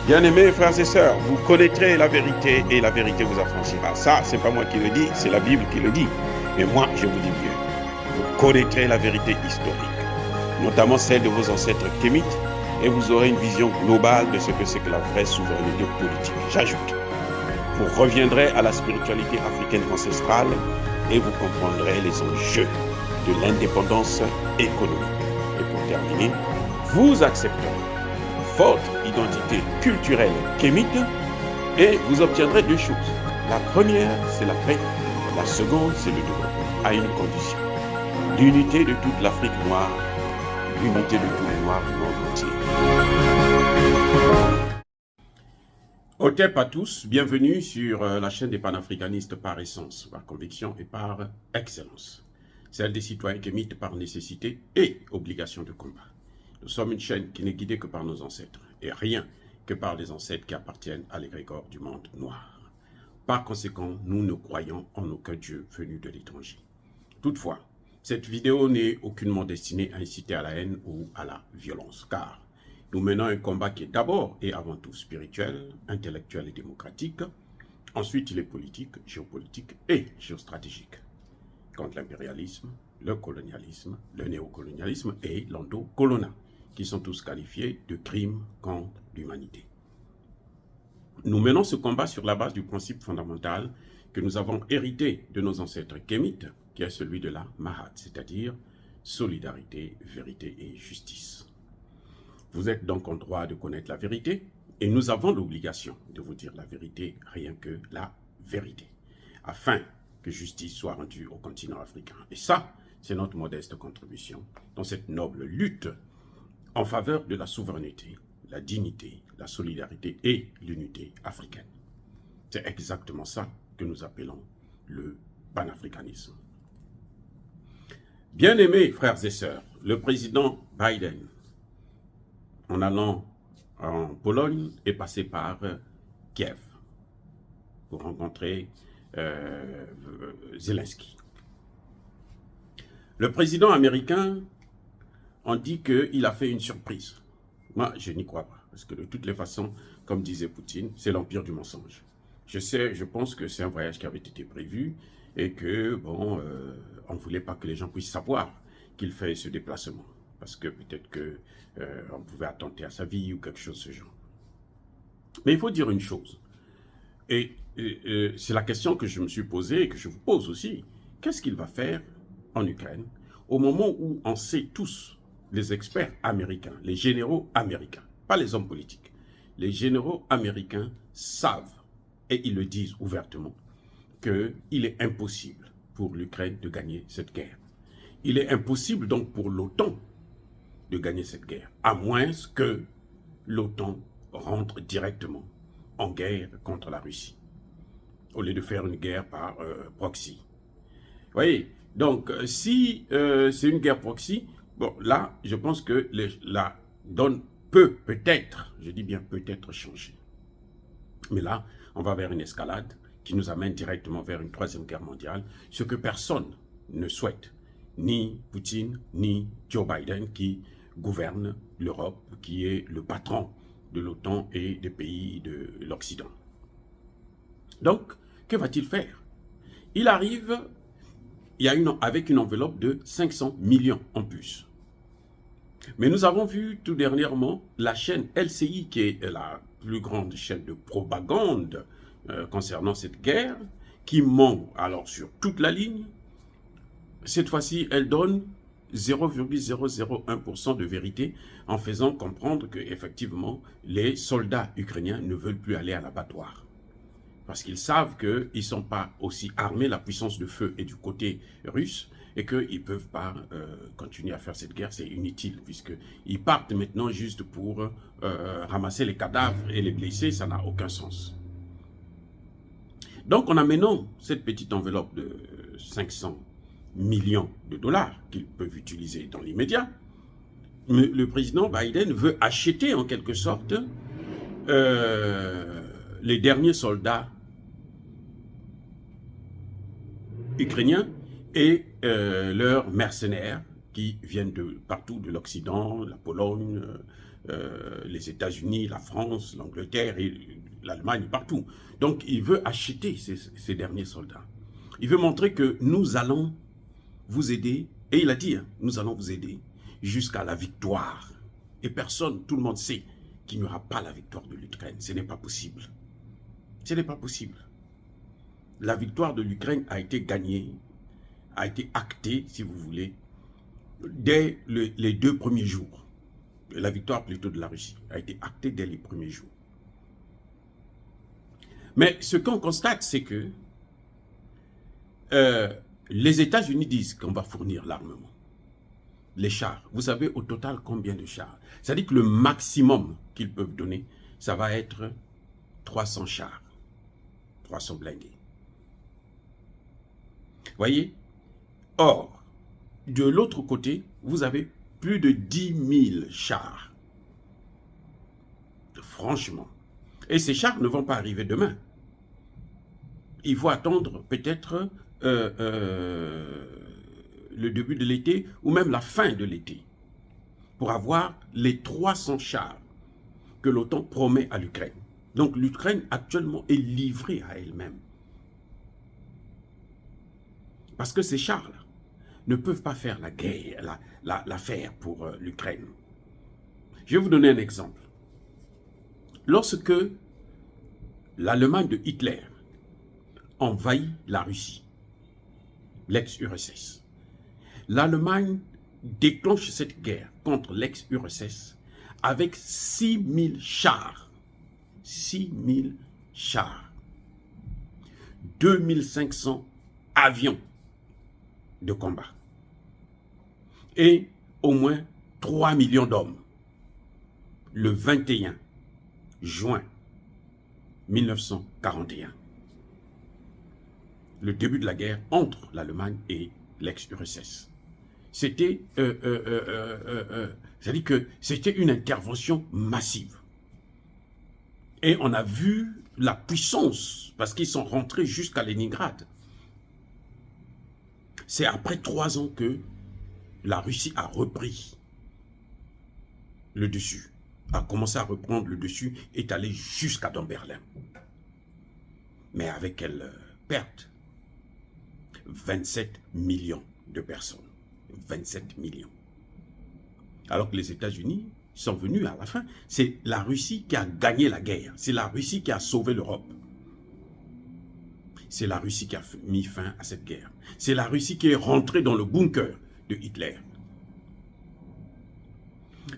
Bien-aimés frères et sœurs, vous connaîtrez la vérité et la vérité vous affranchira. Ça, c'est pas moi qui le dis, c'est la Bible qui le dit. Mais moi, je vous dis mieux. Vous connaîtrez la vérité historique, notamment celle de vos ancêtres kémites, et vous aurez une vision globale de ce que c'est que la vraie souveraineté politique. J'ajoute, vous reviendrez à la spiritualité africaine ancestrale et vous comprendrez les enjeux de l'indépendance économique. Et pour terminer, vous accepterez votre identité culturelle kémite et vous obtiendrez deux choses. La première, c'est la paix. La seconde, c'est le développement, à une condition. L'unité de toute l'Afrique noire, l'unité de tous les Noirs du monde entier. Otep à tous, bienvenue sur la chaîne des panafricanistes par essence, par conviction et par excellence. Celle des citoyens kémites par nécessité et obligation de combat. Nous sommes une chaîne qui n'est guidée que par nos ancêtres, et rien que par les ancêtres qui appartiennent à l'égrégore du monde noir. Par conséquent, nous ne croyons en aucun Dieu venu de l'étranger. Toutefois, cette vidéo n'est aucunement destinée à inciter à la haine ou à la violence, car nous menons un combat qui est d'abord et avant tout spirituel, intellectuel et démocratique. Ensuite, il est politique, géopolitique et géostratégique. Contre l'impérialisme, le colonialisme, le néocolonialisme et l'endocolonat, qui sont tous qualifiés de crimes contre l'humanité. Nous menons ce combat sur la base du principe fondamental que nous avons hérité de nos ancêtres kémites, qui est celui de la Mahat, c'est-à-dire solidarité, vérité et justice. Vous êtes donc en droit de connaître la vérité, et nous avons l'obligation de vous dire la vérité, rien que la vérité, afin que justice soit rendue au continent africain. Et ça, c'est notre modeste contribution dans cette noble lutte en faveur de la souveraineté, la dignité, la solidarité et l'unité africaine. C'est exactement ça que nous appelons le panafricanisme. Bien-aimés frères et sœurs, le président Biden, en allant en Pologne, est passé par Kiev pour rencontrer Zelensky. Le président américain on dit qu'il a fait une surprise. Moi, je n'y crois pas. Parce que de toutes les façons, comme disait Poutine, c'est l'empire du mensonge. Je pense que c'est un voyage qui avait été prévu et que, bon, on ne voulait pas que les gens puissent savoir qu'il fait ce déplacement. Parce que peut-être qu'on pouvait attenter à sa vie ou quelque chose de ce genre. Mais il faut dire une chose. Et c'est la question que je me suis posée et que je vous pose aussi. Qu'est-ce qu'il va faire en Ukraine au moment où on sait tous, les experts américains, les généraux américains, pas les hommes politiques, les généraux américains savent, et ils le disent ouvertement, qu'il est impossible pour l'Ukraine de gagner cette guerre. Il est impossible donc pour l'OTAN de gagner cette guerre, à moins que l'OTAN rentre directement en guerre contre la Russie, au lieu de faire une guerre par proxy. Vous voyez, donc si c'est une guerre proxy, bon, là, je pense que la donne peut peut-être, je dis bien peut-être changer. Mais là, on va vers une escalade qui nous amène directement vers une troisième guerre mondiale, ce que personne ne souhaite, ni Poutine, ni Joe Biden qui gouverne l'Europe, qui est le patron de l'OTAN et des pays de l'Occident. Donc, que va-t-il faire? Il arrive avec une enveloppe de 500 millions en plus. Mais nous avons vu tout dernièrement la chaîne LCI, qui est la plus grande chaîne de propagande concernant cette guerre, qui ment alors sur toute la ligne. Cette fois-ci, elle donne 0,001% de vérité en faisant comprendre qu'effectivement, les soldats ukrainiens ne veulent plus aller à l'abattoir. Parce qu'ils savent qu'ils ne sont pas aussi armés, la puissance de feu est du côté russe, et qu'ils ne peuvent pas continuer à faire cette guerre, c'est inutile, puisqu'ils partent maintenant juste pour ramasser les cadavres et les blessés, ça n'a aucun sens. Donc en amenant cette petite enveloppe de 500 millions de dollars qu'ils peuvent utiliser dans l'immédiat, le président Biden veut acheter en quelque sorte les derniers soldats ukrainiens et leurs mercenaires qui viennent de partout, de l'Occident, la Pologne, les États-Unis, la France, l'Angleterre et l'Allemagne, partout. Donc, il veut acheter ces derniers soldats. Il veut montrer que nous allons vous aider, et il a dit, hein, nous allons vous aider jusqu'à la victoire. Et personne, tout le monde sait qu'il n'y aura pas la victoire de l'Ukraine. Ce n'est pas possible. Ce n'est pas possible. La victoire de l'Ukraine a été gagnée, a été actée, si vous voulez, dès les 2 premiers jours. La victoire plutôt de la Russie a été actée dès les premiers jours. Mais ce qu'on constate, c'est que les États-Unis disent qu'on va fournir l'armement. Les chars. Vous savez au total combien de chars? C'est-à-dire que le maximum qu'ils peuvent donner, ça va être 300 chars. 300 blindés. Voyez? Or, de l'autre côté, vous avez plus de 10 000 chars. Franchement. Et ces chars ne vont pas arriver demain. Il faut attendre peut-être le début de l'été ou même la fin de l'été pour avoir les 300 chars que l'OTAN promet à l'Ukraine. Donc l'Ukraine actuellement est livrée à elle-même. Parce que ces chars-là ne peuvent pas faire la guerre, l'affaire pour l'Ukraine. Je vais vous donner un exemple. Lorsque l'Allemagne de Hitler envahit la Russie, l'ex-URSS, l'Allemagne déclenche cette guerre contre l'ex-URSS avec 6 000 chars. 6 000 chars. 2 500 avions de combat. Et au moins 3 millions d'hommes. Le 21 juin 1941. Le début de la guerre entre l'Allemagne et l'ex-URSS. C'était, c'est-à-dire que c'était une intervention massive. Et on a vu la puissance, parce qu'ils sont rentrés jusqu'à Leningrad. C'est après 3 ans que la Russie a repris le dessus, a commencé à reprendre le dessus, est allé jusqu'à dans Berlin. Mais avec quelle perte? 27 millions de personnes. 27 millions. Alors que les États-Unis sont venus à la fin. C'est la Russie qui a gagné la guerre. C'est la Russie qui a sauvé l'Europe. C'est la Russie qui a mis fin à cette guerre. C'est la Russie qui est rentrée dans le bunker de Hitler.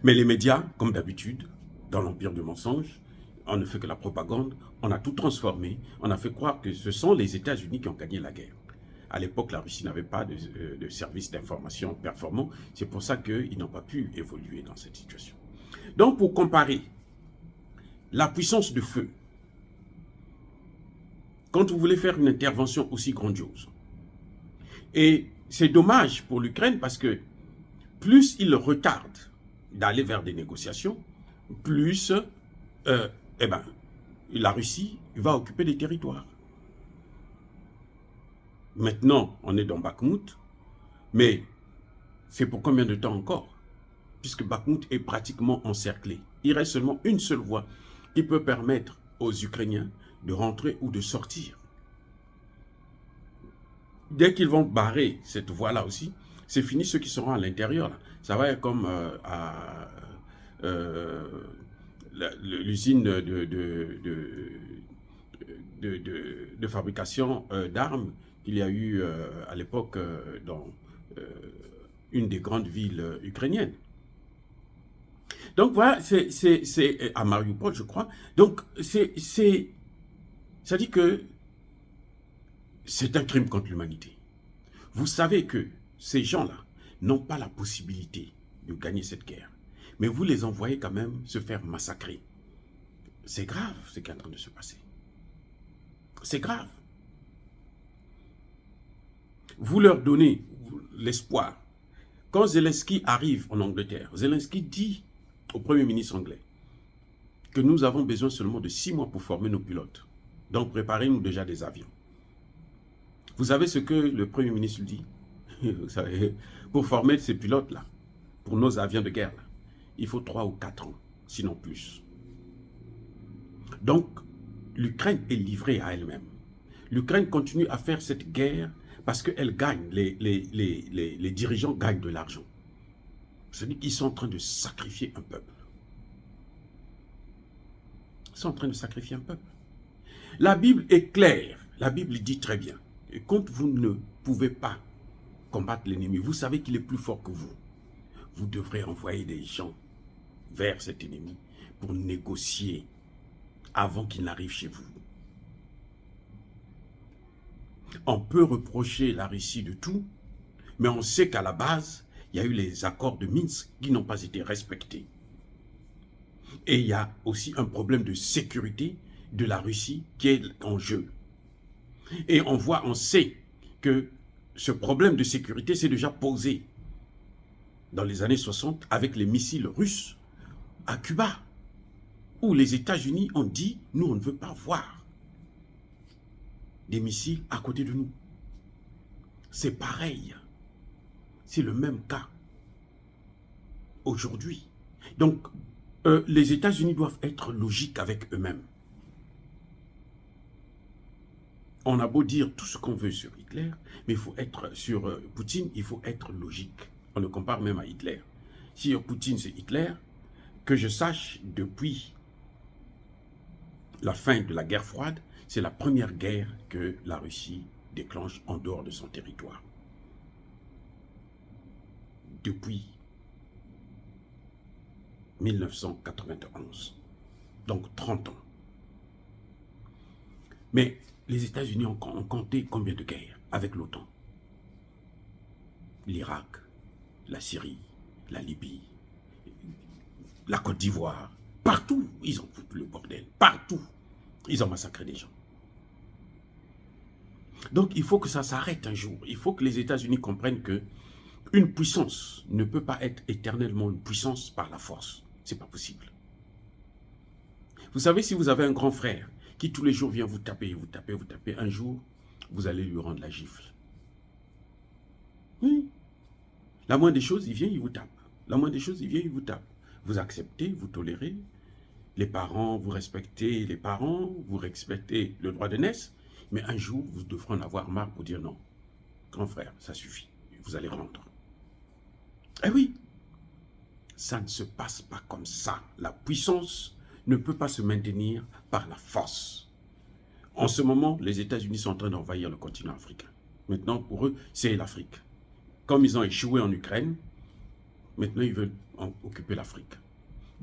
Mais les médias, comme d'habitude, dans l'empire du mensonge, on ne fait que la propagande, on a tout transformé, on a fait croire que ce sont les États-Unis qui ont gagné la guerre. À l'époque, la Russie n'avait pas de service d'information performant, c'est pour ça qu'ils n'ont pas pu évoluer dans cette situation. Donc, pour comparer la puissance de feu, quand vous voulez faire une intervention aussi grandiose, et c'est dommage pour l'Ukraine parce que plus il retarde d'aller vers des négociations, plus la Russie va occuper des territoires. Maintenant, on est dans Bakhmout, mais c'est pour combien de temps encore? Puisque Bakhmout est pratiquement encerclé. Il reste seulement une seule voie qui peut permettre aux Ukrainiens de rentrer ou de sortir. Dès qu'ils vont barrer cette voie-là aussi, c'est fini ceux qui seront à l'intérieur. Ça va être comme l'usine de fabrication d'armes qu'il y a eu à l'époque dans une des grandes villes ukrainiennes. Donc voilà, c'est à Mariupol, je crois. Donc ça dit que c'est un crime contre l'humanité. Vous savez que ces gens-là n'ont pas la possibilité de gagner cette guerre. Mais vous les envoyez quand même se faire massacrer. C'est grave ce qui est en train de se passer. C'est grave. Vous leur donnez l'espoir. Quand Zelensky arrive en Angleterre, Zelensky dit au Premier ministre anglais que nous avons besoin seulement de 6 mois pour former nos pilotes. Donc préparez-nous déjà des avions. Vous savez ce que le Premier ministre dit? Vous savez, Pour former ces pilotes-là, pour nos avions de guerre, là, il faut 3 ou 4 ans, sinon plus. Donc, l'Ukraine est livrée à elle-même. L'Ukraine continue à faire cette guerre parce qu'elle gagne, les dirigeants gagnent de l'argent. C'est-à-dire qu'ils sont en train de sacrifier un peuple. Ils sont en train de sacrifier un peuple. La Bible est claire. La Bible dit très bien. Et quand vous ne pouvez pas combattre l'ennemi, vous savez qu'il est plus fort que vous. Vous devrez envoyer des gens vers cet ennemi pour négocier avant qu'il n'arrive chez vous. On peut reprocher la Russie de tout, mais on sait qu'à la base, il y a eu les accords de Minsk qui n'ont pas été respectés. Et il y a aussi un problème de sécurité de la Russie qui est en jeu. Et on sait que ce problème de sécurité s'est déjà posé dans les années 60 avec les missiles russes à Cuba, où les États-Unis ont dit « nous, on ne veut pas voir des missiles à côté de nous ». C'est pareil. C'est le même cas aujourd'hui. Donc, les États-Unis doivent être logiques avec eux-mêmes. On a beau dire tout ce qu'on veut sur Hitler, mais il faut être sur Poutine, il faut être logique. On le compare même à Hitler. Si Poutine c'est Hitler, que je sache, depuis la fin de la guerre froide, c'est la première guerre que la Russie déclenche en dehors de son territoire. Depuis 1991. Donc 30 ans. Mais les États-Unis ont compté combien de guerres avec l'OTAN? L'Irak, la Syrie, la Libye, la Côte d'Ivoire. Partout, ils ont foutu le bordel. Partout, ils ont massacré des gens. Donc il faut que ça s'arrête un jour. Il faut que les États-Unis comprennent que une puissance ne peut pas être éternellement une puissance par la force. Ce n'est pas possible. Vous savez, si vous avez un grand frère qui tous les jours vient vous taper, un jour, vous allez lui rendre la gifle. Oui. La moindre des choses, il vient, il vous tape. La moindre des choses, il vient, il vous tape. Vous acceptez, vous tolérez. Les parents, vous respectez les parents, vous respectez le droit d'aînesse. Mais un jour, vous devrez en avoir marre pour dire non. Grand frère, ça suffit. Vous allez rendre. Eh oui, ça ne se passe pas comme ça. La puissance ne peut pas se maintenir par la force. En ce moment, les États-Unis sont en train d'envahir le continent africain. Maintenant, pour eux, c'est l'Afrique. Comme ils ont échoué en Ukraine, maintenant ils veulent occuper l'Afrique.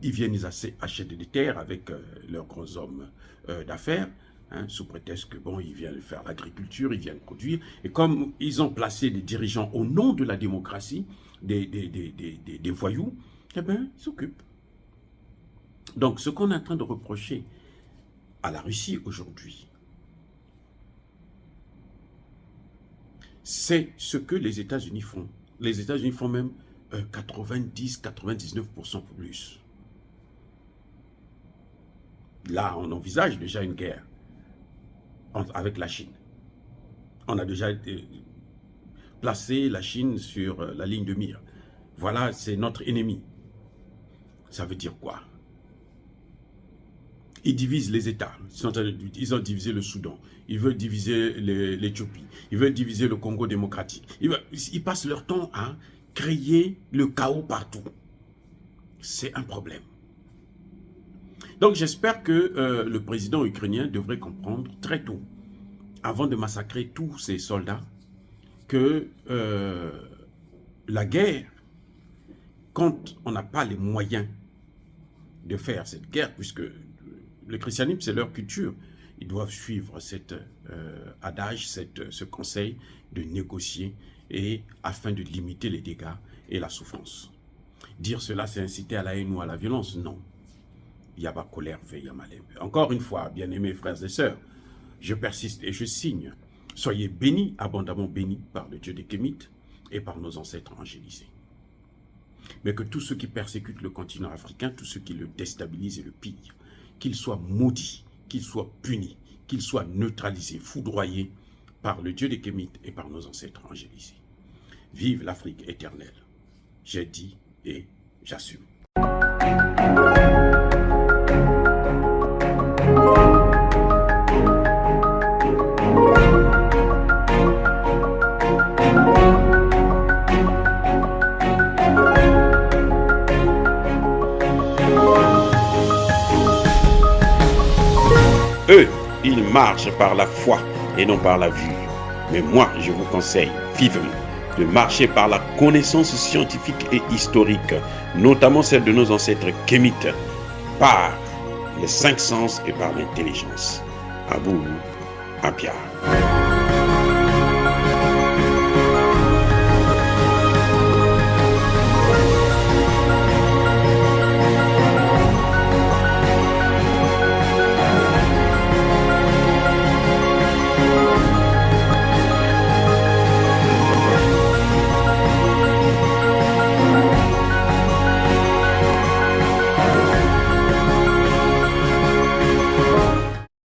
Ils viennent, ils achètent des terres avec leurs gros hommes d'affaires, hein, sous prétexte que bon, ils viennent faire l'agriculture, ils viennent produire. Et comme ils ont placé des dirigeants au nom de la démocratie, des voyous, eh bien, ils s'occupent. Donc, ce qu'on est en train de reprocher à la Russie aujourd'hui, c'est ce que les États-Unis font. Les États-Unis font même 90-99% plus. Là, on envisage déjà une guerre avec la Chine. On a déjà placé la Chine sur la ligne de mire. Voilà, c'est notre ennemi. Ça veut dire quoi? Ils divisent les États. Ils ont divisé le Soudan. Ils veulent diviser l'Éthiopie. Ils veulent diviser le Congo démocratique. Ils passent leur temps à créer le chaos partout. C'est un problème. Donc j'espère que le président ukrainien devrait comprendre très tôt, avant de massacrer tous ces soldats, que la guerre, quand on n'a pas les moyens de faire cette guerre, puisque le christianisme, c'est leur culture. Ils doivent suivre cet adage, ce conseil de négocier et afin de limiter les dégâts et la souffrance. Dire cela, c'est inciter à la haine ou à la violence? Non. Il y a pas colère, veille à malheur. Encore une fois, bien-aimés frères et sœurs, je persiste et je signe. Soyez bénis, abondamment bénis par le Dieu des Kémites et par nos ancêtres angélisés. Mais que tous ceux qui persécutent le continent africain, tous ceux qui le déstabilisent et le pillent, qu'ils soient maudits, qu'ils soient punis, qu'ils soient neutralisés, foudroyés par le Dieu des Kémites et par nos ancêtres angélisés. Vive l'Afrique éternelle. J'ai dit et j'assume. Eux, ils marchent par la foi et non par la vue. Mais moi, je vous conseille vivement de marcher par la connaissance scientifique et historique, notamment celle de nos ancêtres kémites, par les 5 sens et par l'intelligence. Abou Abia.